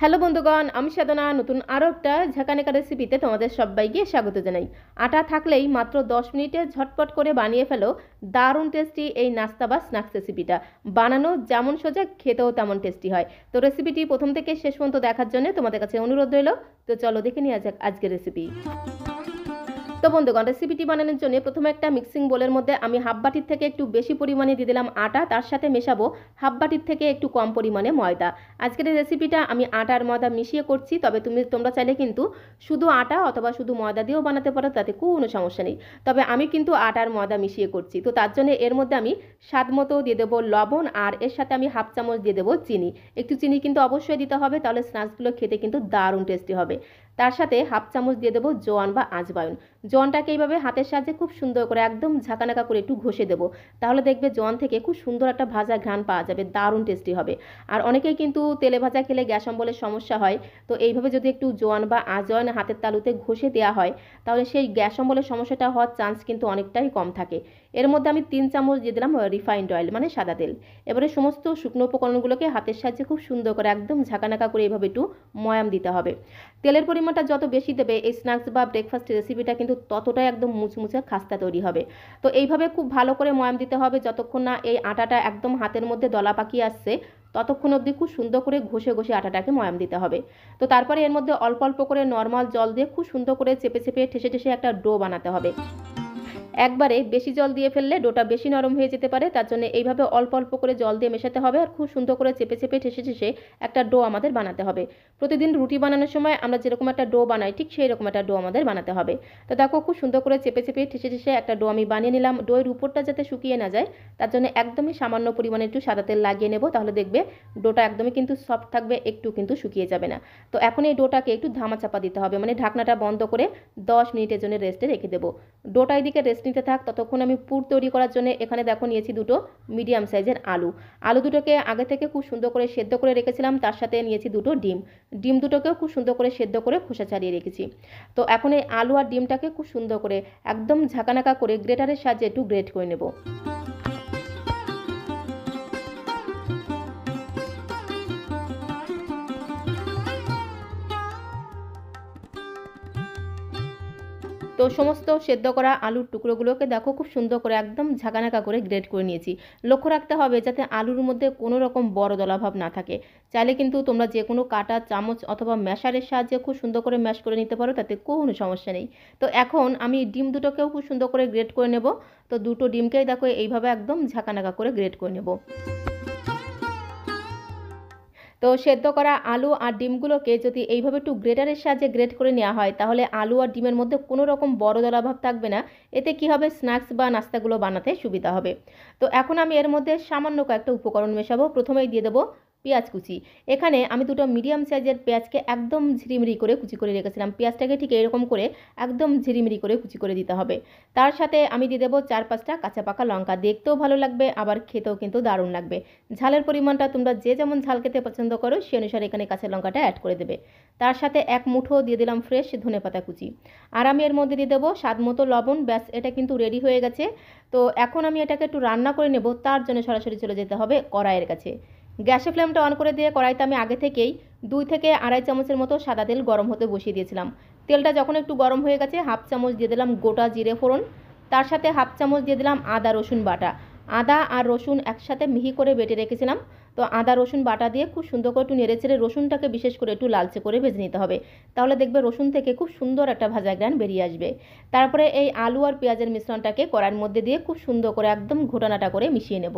Hello বন্ধুগণ, আমি সাধনা নতুন আরও একটা ঝাঁকানেকা রেসিপিতে তোমাদের সবাইকে স্বাগত জানাই। আটা থাকলেই মাত্র 10 মিনিটে ঝটপট করে বানিয়ে ফেলো দারুণ টেস্টি এই নাস্তা বা স্ন্যাক্স রেসিপিটা। বানানো যেমন সোজা, খেতেও তেমন টেস্টি হয়। তো রেসিপিটি প্রথম থেকে শেষ পর্যন্ত দেখার জন্য তোমাদের কাছে অনুরোধ রইল। তো চলো দেখে নেওয়া যাক আজকের রেসিপি। তো বন্ধুগণ, রেসিপিটি বানানোর জন্য প্রথমে একটা মিক্সিং বোলের মধ্যে আমি হাফ বাটির থেকে একটু বেশি পরিমাণে দিয়ে দিলাম আটা, তার সাথে মেশাবো হাফ বাটির থেকে একটু কম পরিমাণে ময়দা। আজকের এই রেসিপিটা আমি আটা আর ময়দা মিশিয়ে করছি, তবে তোমরা চাইলে কিন্তু শুধু আটা অথবা শুধু ময়দা দিয়েও বানাতে পারো, তাতে কোনো সমস্যা নেই। তবে আমি কিন্তু আটা আর ময়দা মিশিয়ে করছি, তো তার জন্য এর মধ্যে আমি স্বাদ মতো দিয়ে দেবো লবণ, আর এর সাথে আমি হাফ চামচ দিয়ে দেবো চিনি। একটু চিনি কিন্তু অবশ্যই দিতে হবে, তাহলে স্ন্যাক্সগুলো খেতে কিন্তু দারুণ টেস্টি হবে। তার সাথে হাফ চামচ দিয়ে দেবো জোয়ান বা আজওয়াইন। জোয়ানটাকে এইভাবে হাতের সাহায্যে খুব সুন্দর করে একদম ঝাঁকানাকা করে একটু ঘষে দেবো, তাহলে দেখবে জোয়ান থেকে খুব সুন্দর একটা ভাজা ঘ্রাণ পাওয়া যাবে, দারুণ টেস্টি হবে। আর অনেকেই কিন্তু তেলে ভাজা খেলে গ্যাস অম্বলের সমস্যা হয়, তো এইভাবে যদি একটু জোয়ান বা আজওয়াইন হাতের তালুতে ঘষে দেওয়া হয়, তাহলে সেই গ্যাস অম্বলের সমস্যাটা হওয়ার চান্স কিন্তু অনেকটাই কম থাকে। এর মধ্যে আমি 3 চামচ দিয়ে দিলাম রিফাইন্ড অয়েল, মানে সাদা তেল। এবারে সমস্ত শুকনো উপকরণগুলোকে হাতের সাহায্যে খুব সুন্দর করে একদম ঝাঁকানাকা করে এইভাবে একটু ময়াম দিতে হবে। তেলের পরিমাণটা যত বেশি দেবে, এই স্ন্যাক্স বা ব্রেকফাস্ট রেসিপিটা কিন্তু ততটাই একদম মুচমুচে খাস্তা তৈরি হবে। তো এইভাবে খুব ভালো করে ময়াম দিতে হবে, যতক্ষণ না এই আটাটা একদম হাতের মধ্যে দলা পাকিয়ে আসছে, ততক্ষণ অবধি খুব সুন্দর করে ঘষে ঘষে আটাটাকে ময়াম দিতে হবে। তো তারপরে এর মধ্যে অল্প অল্প করে নর্মাল জল দিয়ে খুব সুন্দর করে চেপে চেপে ঠেসে ঠেসে একটা ডো বানাতে হবে। একবারে বেশি জল দিয়ে ফেললে ডোটা বেশি নরম হয়ে যেতে পারে, তার জন্য এইভাবে অল্প অল্প করে জল দিয়ে মেশাতে হবে, আর খুব সুন্দর করে চেপে চেপে ঠেসে ঠেসে একটা ডো আমাদের বানাতে হবে। প্রতিদিন রুটি বানানোর সময় আমরা যেরকম একটা ডো বানাই, ঠিক সেই রকম একটা ডো আমাদের বানাতে হবে। তো দেখো, খুব সুন্দর করে চেপে চেপে ঠেসে ঠেসে একটা ডো আমি বানিয়ে নিলাম। ডোয়ের উপরটা যাতে শুকিয়ে না যায়, তার জন্য একদমই সামান্য পরিমাণে একটু সাদা তেল লাগিয়ে নেব, তাহলে দেখবে ডোটা একদমই কিন্তু সফট থাকবে, একটু কিন্তু শুকিয়ে যাবে না। তো এখন এই ডোটাকে একটু ধামা চাপা দিতে হবে, মানে ঢাকনাটা বন্ধ করে 10 মিনিটের জন্য রেস্টে রেখে দেবো। ডোটা এদিকে রেস্ট নিতে থাক, ততক্ষণ আমি পুর তৈরি করার জন্য এখানে দেখো নিয়েছি দুটো মিডিয়াম সাইজের আলু। আলু দুটোকে আগে থেকে খুব সুন্দর করে সেদ্ধ করে রেখেছিলাম, তার সাথে নিয়েছি দুটো ডিম। ডিম দুটোকেও খুব সুন্দর করে সেদ্ধ করে খোসা ছাড়িয়ে রেখেছি। তো এখন এই আলু আর ডিমটাকে খুব সুন্দর করে একদম ঝাঁকানাকা করে গ্রেটারের সাহায্যে একটু গ্রেট করে নেব। তো সমস্ত সেদ্ধ করা আলুর টুকরোগুলোকে দেখো খুব সুন্দর করে একদম ঝাঁকানাকা করে গ্রেট করে নিয়েছি। লক্ষ্য রাখতে হবে যাতে আলুর মধ্যে কোনো রকম বড় দলাভাব না থাকে। চাইলে কিন্তু তোমরা যে কোনো কাঁটা চামচ অথবা ম্যাশারের সাহায্যে খুব সুন্দর করে ম্যাশ করে নিতে পারো, তাতে কোনো সমস্যা নেই। তো এখন আমি ডিম দুটোকেও খুব সুন্দর করে গ্রেট করে নেব। তো দুটো ডিমকেই দেখো এইভাবে একদম ঝাঁকানাকা করে গ্রেট করে নেব। তো সেদ্ধ করা আলু আর ডিমগুলোকে যদি এইভাবে একটু গ্রেটারের সাহায্যে গ্রেট করে নেওয়া হয়, তাহলে আলু আর ডিমের মধ্যে কোনো রকম বড় দলাভাব থাকবে না। এতে কি হবে, স্ন্যাক্স বা নাস্তাগুলো বানাতে সুবিধা হবে। তো এখন আমি এর মধ্যে সামান্য কয়েকটা উপকরণ মেশাবো। প্রথমেই দিয়ে দেবো পেঁয়াজ কুচি। এখানে আমি দুটো মিডিয়াম সাইজের পেঁয়াজকে একদম ঝিরিমিরি করে কুচি করে রেখেছিলাম। পেঁয়াজটাকে ঠিক এরকম করে একদম ঝিরিমিরি করে কুচি করে দিতে হবে। তার সাথে আমি দিয়ে দেবো 4-5টা কাঁচা পাকা লঙ্কা। দেখতেও ভালো লাগবে, আবার খেতেও কিন্তু দারুণ লাগবে। ঝালের পরিমাণটা তোমরা যে যেমন ঝাল খেতে পছন্দ করো সে অনুসারে এখানে কাঁচা লঙ্কাটা অ্যাড করে দেবে। তার সাথে 1 মুঠো দিয়ে দিলাম ফ্রেশ ধনেপাতা কুচি। আর আমি এর মধ্যে দিয়ে দেবো স্বাদ মতো লবণ। ব্যাস, এটা কিন্তু রেডি হয়ে গেছে। তো এখন আমি এটাকে একটু রান্না করে নেব, তার জন্য সরাসরি চলে যেতে হবে কড়াইয়ের কাছে। গ্যাসের ফ্লেমটা অন করে দিয়ে কড়াইতে আমি আগে থেকেই 2 থেকে আড়াই চামচের মতো সাদা তেল গরম হতে বসিয়ে দিয়েছিলাম। তেলটা যখন একটু গরম হয়ে গেছে, হাফ চামচ দিয়ে দিলাম গোটা জিরে ফোড়ন। তার সাথে হাফ চামচ দিয়ে দিলাম আদা রসুন বাটা। আদা আর রসুন একসাথে মিহি করে বেটে রেখেছিলাম। তো আদা রসুন বাটা দিয়ে খুব সুন্দর করে একটু নেড়েচেড়ে রসুনটাকে বিশেষ করে একটু লালচে করে ভেজে নিতে হবে, তাহলে দেখবে রসুন থেকে খুব সুন্দর একটা ভাজা গ্রান বেরিয়ে আসবে। তারপরে এই আলু আর পেঁয়াজের মিশ্রণটাকে কড়াইয়ের মধ্যে দিয়ে খুব সুন্দর করে একদম ঘোটানাটা করে মিশিয়ে নেব।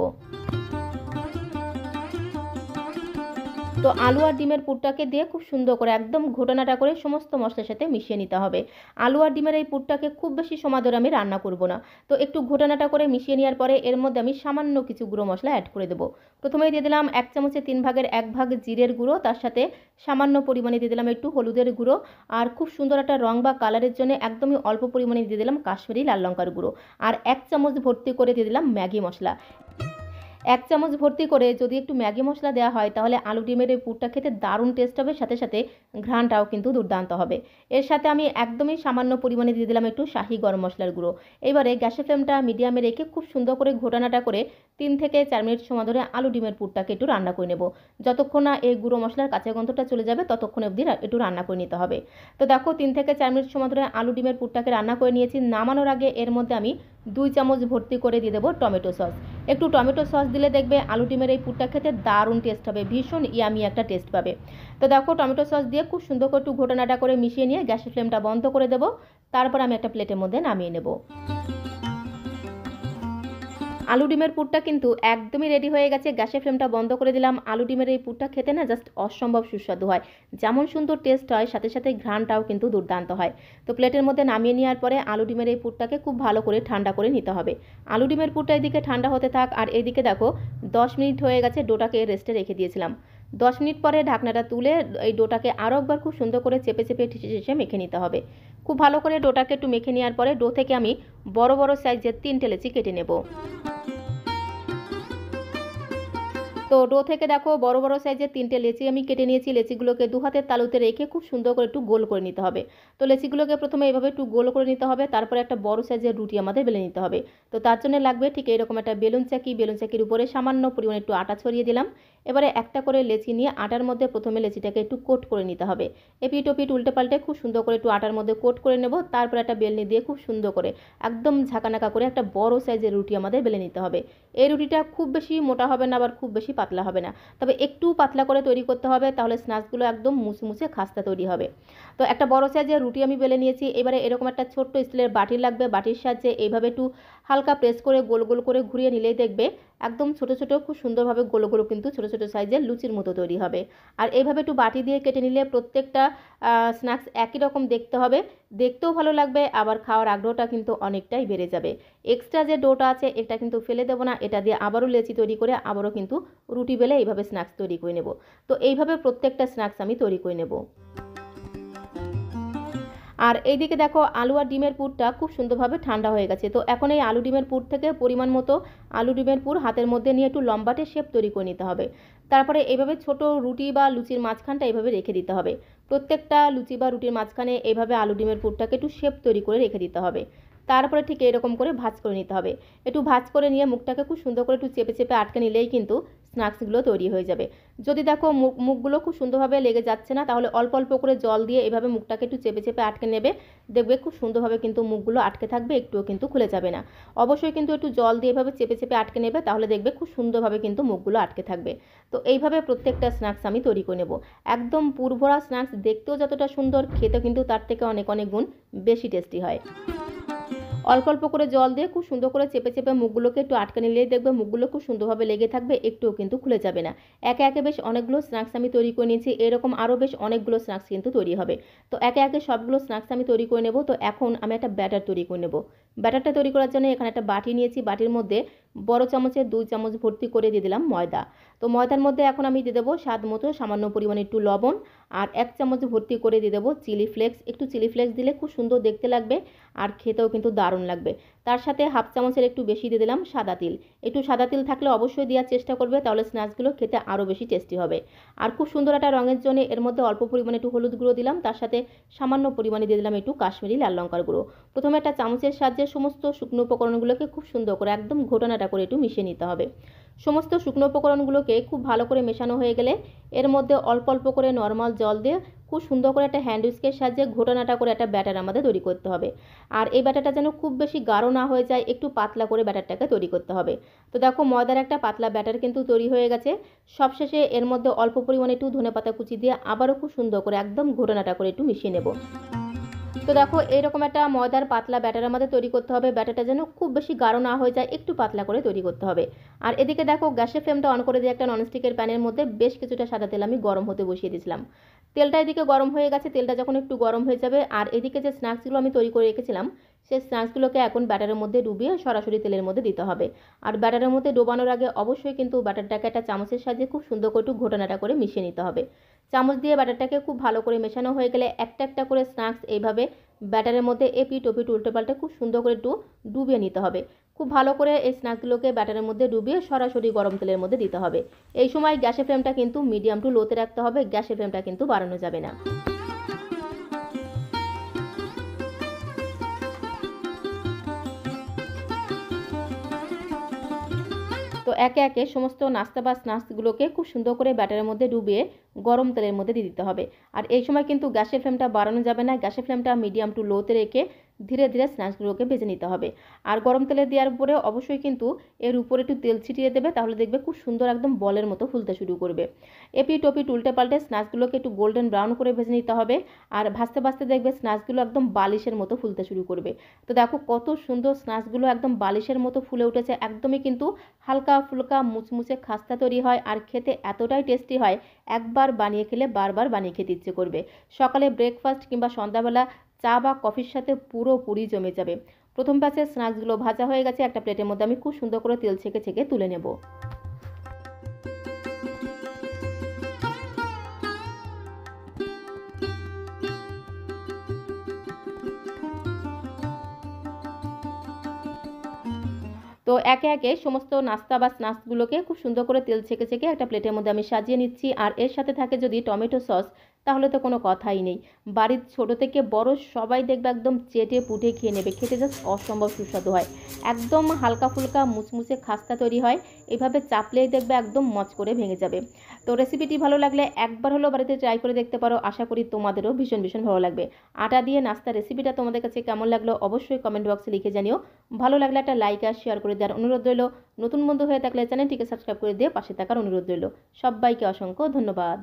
তো আলু আর ডিমের পুরটাকে দিয়ে খুব সুন্দর করে একদম ঘোটানাটা করে সমস্ত মশলার সাথে মিশিয়ে নিতে হবে। আলু আর ডিমের এই পুরটাকে খুব বেশি সময় ধরে আমি রান্না করব না। তো একটু ঘোটানাটা করে মিশিয়ে নেওয়ার পরে এর মধ্যে আমি সামান্য কিছু গুঁড়ো মশলা অ্যাড করে দেবো। প্রথমেই দিয়ে দিলাম 1 চামচে 3/1 জিরের গুঁড়ো, তার সাথে সামান্য পরিমাণে দিয়ে দিলাম একটু হলুদের গুঁড়ো, আর খুব সুন্দর একটা রং বা কালারের জন্য একদমই অল্প পরিমাণে দিয়ে দিলাম কাশ্মীরি লাল লঙ্কার গুঁড়ো, আর 1 চামচ ভর্তি করে দিয়ে দিলাম ম্যাগি মশলা। 1 চামচ ভর্তি করে যদি একটু ম্যাগি মশলা দেওয়া হয় তাহলে আলু ডিমের এই পুরটা খেতে দারুণ টেস্ট হবে, সাথে সাথে ঘ্রাণটাও কিন্তু দুর্দান্ত হবে। এর সাথে আমি একদমই সামান্য পরিমাণে দিয়ে দিলাম একটু শাহি গরম মশলার গুঁড়ো। এবারে গ্যাসের ফ্লেমটা মিডিয়ামে রেখে খুব সুন্দর করে ঘোটানাটা করে 3 থেকে 4 মিনিট সময় ধরে আলু ডিমের পুরটাকে একটু রান্না করে নেব। যতক্ষণ না এই গুঁড়ো মশলার কাঁচা গন্ধটা চলে যাবে ততক্ষণ অবধি একটু রান্না করে নিতে হবে। তো দেখো 3 থেকে 4 মিনিট সময় ধরে আলু ডিমের পুরটাকে রান্না করে নিয়েছি। নামানোর আগে এর মধ্যে আমি 2 চামচ ভর্তি করে দিয়ে দেবো টমেটো সস। একটু টমেটো সস দিলে দেখবে আলু ডিমের এই পুরটা খেতে দারুণ টেস্ট হবে, ভীষণ ইয়ামি একটা টেস্ট পাবে। তো দেখো টমেটো সস দিয়ে খুব সুন্দর করে একটু ঘোটানাটা করে মিশিয়ে নিয়ে গ্যাসের ফ্লেমটা বন্ধ করে দেবো। তারপর আমি একটা প্লেটের মধ্যে নামিয়ে নেব। আলু ডিমের পুরটা কিন্তু একদমই রেডি হয়ে গেছে। গ্যাসের ফ্লেমটা বন্ধ করে দিলাম। আলু ডিমের এই পুরটা খেতে না জাস্ট অসম্ভব সুস্বাদু হয়, যেমন সুন্দর টেস্ট হয় সাথে সাথে ঘ্রাণটাও কিন্তু দুর্দান্ত হয়। তো প্লেটের মধ্যে নামিয়ে নেওয়ার পরে আলু ডিমের এই পুরটাকে খুব ভালো করে ঠান্ডা করে নিতে হবে। আলু ডিমের পুরটা এদিকে ঠান্ডা হতে থাক, আর এদিকে দেখো 10 মিনিট হয়ে গেছে, ডোটাকে রেস্টে রেখে দিয়েছিলাম। 10 মিনিট পরে ঢাকনাটা তুলে এই ডোটাকে আরও একবার খুব সুন্দর করে চেপে চেপে ঠেসে ঠেসে মেখে নিতে হবে। খুব ভালো করে ডোটাকে একটু মেখে নেওয়ার পরে ডো থেকে আমি বড় বড় সাইজের 3টে লেচি কেটে নেব। তো ডো থেকে দেখো বড় বড় সাইজের 3টে লেচি আমি কেটে নিয়েছি। লেচিগুলোকে 2 হাতের তালুতে রেখে খুব সুন্দর করে একটু গোল করে নিতে হবে। তো লেচিগুলোকে প্রথমে এভাবে একটু গোল করে নিতে হবে, তারপরে একটা বড় সাইজের রুটি আমাদের বেলে নিতে হবে। তো তার জন্য লাগবে ঠিক এরকম একটা বেলুন চাকি। বেলুন চাকির উপরে সামান্য পরিমাণে একটু আটা ছড়িয়ে দিলাম। এবারে একটা করে লেচি নিয়ে আটার মধ্যে প্রথমে লেচিটাকে একটু কোট করে নিতে হবে। এপিট ওপিট উল্টে পাল্টে খুব সুন্দর করে একটু আটার মধ্যে কোট করে নেব। তারপর একটা বেলনি দিয়ে খুব সুন্দর করে একদম ঝাঁকানাকা করে একটা বড় সাইজের রুটি আমাদের বেলে নিতে হবে। এই রুটিটা খুব বেশি মোটা হবে না, আবার খুব বেশি পাতলা হবে না, তবে একটু পাতলা করে তৈরি করতে হবে, তাহলে স্ন্যাক্সগুলো একদম মুচমুচে খাস্তা তৈরি হবে। তো একটা বড় সাইজের রুটি আমি বেলে নিয়েছি। এবারে এরকম একটা ছোট্ট স্টিলের বাটি লাগবে। বাটির সাহায্যে এইভাবে একটু হালকা প্রেস করে গোল গোল করে ঘুরিয়ে নিলেই দেখবে একদম ছোট ছোট খুব সুন্দরভাবে গোল গোল কিন্তু ছোট ছোট সাইজের লুচির মতো তৈরি হবে। আর এইভাবে একটু বাটি দিয়ে কেটে নিলে প্রত্যেকটা স্ন্যাক্স একই রকম দেখতে হবে, দেখতেও ভালো লাগবে, আবার খাওয়ার আগ্রহটা কিন্তু অনেকটাই বেড়ে যাবে। এক্সট্রা যে ডোটা আছে এটা কিন্তু ফেলে দেবো না, এটা দিয়ে আবারও লেচি তৈরি করে আবারও কিন্তু রুটি বেলে এইভাবে স্ন্যাক্স তৈরি করে নেব। তো এইভাবে প্রত্যেকটা স্ন্যাক্স আমি তৈরি করে নেব। আর এইদিকে দেখো আলু আর ডিমের পুরটা খুব সুন্দরভাবে ঠান্ডা হয়ে গেছে। তো এখন এই আলু ডিমের পুর থেকে পরিমাণ মতো আলু ডিমের পুর হাতের মধ্যে নিয়ে একটু লম্বাটে শেপ তৈরি করে নিতে হবে। তারপরে এইভাবে ছোট রুটি বা লুচির মাঝখানটা এইভাবে রেখে দিতে হবে। প্রত্যেকটা লুচি বা রুটির মাঝখানে এইভাবে আলু ডিমের পুরটাকে একটু শেপ তৈরি করে রেখে দিতে হবে। তারপরে ঠিক এরকম করে ভাঁজ করে নিতে হবে। একটু ভাঁজ করে নিয়ে মুখটাকে খুব সুন্দর করে একটু চেপে চেপে আটকে নিলেই কিন্তু স্ন্যাক্সগুলো তৈরি হয়ে যাবে। যদি দেখো মুখগুলো খুব সুন্দরভাবে লেগে যাচ্ছে না, তাহলে অল্প অল্প করে জল দিয়ে এভাবে মুখটাকে একটু চেপে চেপে আটকে নেবে। দেখবে খুব সুন্দরভাবে কিন্তু মুখগুলো আটকে থাকবে, একটুও কিন্তু খুলে যাবে না। অবশ্যই কিন্তু একটু জল দিয়ে এভাবে চেপে চেপে আটকে নেবে, তাহলে দেখবে খুব সুন্দরভাবে কিন্তু মুখগুলো আটকে থাকবে। তো এইভাবে প্রত্যেকটা স্ন্যাক্স আমি তৈরি করে নেব। একদম পুরভরা স্ন্যাক্স দেখতেও যতটা সুন্দর, খেতে কিন্তু তার থেকে অনেক অনেক গুণ বেশি টেস্টি হয়। অল্প অল্প করে জল দিয়ে খুব সুন্দর করে চেপে চেপে মুখগুলোকে একটু আটকে নিলেই দেখবে মুখগুলো খুব সুন্দরভাবে লেগে থাকবে, একটুও কিন্তু খুলে যাবে না। একে একে বেশ অনেকগুলো স্ন্যাক্স আমি তৈরি করে নিয়েছি, এরকম আরও বেশ অনেকগুলো স্ন্যাক্স কিন্তু তৈরি হবে। তো একে একে সবগুলো স্ন্যাক্স আমি তৈরি করে নেব। তো এখন আমি একটা ব্যাটার তৈরি করে নেব। ব্যাটারটা তৈরি করার জন্য এখানে একটা বাটি নিয়েছি। বাটির মধ্যে বড় চামচের 2 চামচ ভর্তি করে দিয়ে দিলাম ময়দা। তো ময়দার মধ্যে এখন আমি দিয়ে দেবো স্বাদ মতো সামান্য পরিমাণে একটু লবণ, আর 1 চামচ ভর্তি করে দিয়ে দেবো চিলি ফ্লেক্স। একটু চিলি ফ্লেক্স দিলে খুব সুন্দর দেখতে লাগবে, আর খেতেও কিন্তু দারুণ লাগবে। তার সাথে হাফ চামচের একটু বেশি দিয়ে দিলাম সাদা তিল। একটু সাদা তিল থাকলে অবশ্যই দেওয়ার চেষ্টা করবে, তাহলে স্ন্যাক্সগুলো খেতে আরও বেশি টেস্টি হবে। আর খুব সুন্দর একটা রঙের জন্য এর মধ্যে অল্প পরিমাণে একটু হলুদ গুঁড়ো দিলাম, তার সাথে সামান্য পরিমাণে দিয়ে দিলাম একটু কাশ্মীরি লাল লঙ্কার গুঁড়ো। প্রথমে একটা চামচের সাহায্যে সমস্ত শুকনো উপকরণগুলোকে খুব সুন্দর করে একদম ঘোটানাটা করে একটু মিশিয়ে নিতে হবে। সমস্ত শুকনো উপকরণগুলোকে খুব ভালো করে মেশানো হয়ে গেলে এর মধ্যে অল্প অল্প করে নর্মাল জল দিয়ে খুব সুন্দর করে একটা হ্যান্ড উইস্কের সাহায্যে ঘোটানাটা করে একটা ব্যাটার আমাদের তৈরি করতে হবে। আর এই ব্যাটারটা যেন খুব বেশি গাঢ় না হয়ে যায়, একটু পাতলা করে ব্যাটারটাকে তৈরি করতে হবে। তো দেখো ময়দার একটা পাতলা ব্যাটার কিন্তু তৈরি হয়ে গেছে। সবশেষে এর মধ্যে অল্প পরিমাণে একটু ধনেপাতা কুচি দিয়ে আবারও খুব সুন্দর করে একদম ঘোটানাটা করে একটু মিশিয়ে নেব। তো দেখো এইরকম একটা ময়দার পাতলা ব্যাটার আমাদের তৈরি করতে হবে। ব্যাটারটা যেন খুব বেশি গাঢ় না হয়ে যায়, একটু পাতলা করে তৈরি করতে হবে। আর এদিকে দেখো গ্যাসের ফ্লেমটা অন করে দিয়ে একটা ননস্টিকের প্যানের মধ্যে বেশ কিছুটা সাদা তেল আমি গরম হতে বসিয়ে দিয়েছিলাম। তেলটা এদিকে গরম হয়ে গেছে। তেলটা যখন একটু গরম হয়ে যাবে, আর এদিকে যে স্ন্যাক্সগুলো আমি তৈরি করে রেখেছিলাম সেই স্ন্যাক্সগুলোকে এখন ব্যাটারের মধ্যে ডুবিয়ে সরাসরি তেলের মধ্যে দিতে হবে। আর ব্যাটারের মধ্যে ডোবানোর আগে অবশ্যই কিন্তু ব্যাটারটাকে একটা চামচের সাহায্যে খুব সুন্দর করে একটু ঘোটানাটা করে মিশিয়ে নিতে হবে। চামচ দিয়ে ব্যাটারটাকে খুব ভালো করে মেশানো হয়ে গেলে একটা একটা করে স্ন্যাক্স এইভাবে ব্যাটারের মধ্যে এপিট ওপিট উল্টে পাল্টে খুব সুন্দর করে একটু ডুবিয়ে নিতে হবে। খুব ভালো করে এই স্ন্যাক্সগুলোকে ব্যাটারের মধ্যে ডুবিয়ে সরাসরি গরম তেলের মধ্যে দিতে হবে। এই সময় গ্যাসের ফ্লেমটা কিন্তু মিডিয়াম টু লোতে রাখতে হবে, গ্যাসের ফ্লেমটা কিন্তু বাড়ানো যাবে না। তো একে একে সমস্ত নাস্তা বা স্ন্যাক্সগুলোকে খুব সুন্দর করে ব্যাটারের মধ্যে ডুবিয়ে গরম তেলের মধ্যে দিয়ে দিতে হবে। আর এই সময় কিন্তু গ্যাসের ফ্লেমটা বাড়ানো যাবে না, গ্যাসের ফ্লেমটা মিডিয়াম টু লোতে রেখে ধীরে ধীরে স্ন্যাক্সগুলোকে ভেজে নিতে হবে। আর গরম তেলে দেওয়ার পরে অবশ্যই কিন্তু এর উপরে একটু তেল ছিটিয়ে দেবে, তাহলে দেখবে খুব সুন্দর একদম বলের মতো ফুলতে শুরু করবে। এপিট ওপিট উল্টে পাল্টে স্ন্যাক্সগুলোকে একটু গোল্ডেন ব্রাউন করে ভেজে নিতে হবে। আর ভাজতে ভাজতে দেখবে স্ন্যাক্সগুলো একদম বালিশের মতো ফুলতে শুরু করবে। তো দেখো কত সুন্দর স্ন্যাক্সগুলো একদম বালিশের মতো ফুলে উঠেছে, একদমই কিন্তু হালকা ফুলকা মুচমুচে খাস্তা তৈরি হয় আর খেতে এতটাই টেস্টি হয়, একবার বানিয়ে খেলে বারবার বানিয়ে খেতে ইচ্ছে করবে। সকালে ব্রেকফাস্ট কিংবা সন্ধ্যাবেলা চা বা কফির সাথে পুরোপুরি জমে যাবে। প্রথম ব্যাচের স্ন্যাক্সগুলো ভাজা হয়ে গেছে, একটা প্লেটের মধ্যে আমি খুব সুন্দর করে তেল ছেঁকে ছেঁকে তুলে নেব। তো একে একে সমস্ত নাস্তা বা স্ন্যাক্সগুলোকে খুব সুন্দর করে তেল ছেঁকে ছেঁকে একটা প্লেটের মধ্যে আমি সাজিয়ে নিচ্ছি। আর এর সাথে থাকে যদি টমেটো সস, তাহলে তো কোনো কথাই নেই। বাড়ির ছোট থেকে বড় সবাই দেখবে একদম চেটে পুটে খেয়ে নেবে, খেতে জাস্ট অসম্ভব সুস্বাদু হয়। একদম হালকা ফুলকা মুচমুচে খাস্তা তৈরি হয়, এভাবে চাপলেই দেখবে একদম মচ করে ভেঙে যাবে। তো রেসিপিটি ভালো লাগলে একবার হলেও বাড়িতে ট্রাই করে দেখতে পারো, আশা করি তোমাদেরও ভীষণ ভীষণ ভালো লাগবে। আটা দিয়ে নাস্তা রেসিপিটা তোমাদের কাছে কেমন লাগলো অবশ্যই কমেন্ট বক্সে লিখে জানিও। ভালো লাগলে একটা লাইক আর শেয়ার করে দেওয়ার অনুরোধ রইল। নতুন বন্ধু হয়ে থাকলে চ্যানেলটিকে সাবস্ক্রাইব করে দিয়ে পাশে থাকার অনুরোধ রইল। সবাইকে অসংখ্য ধন্যবাদ।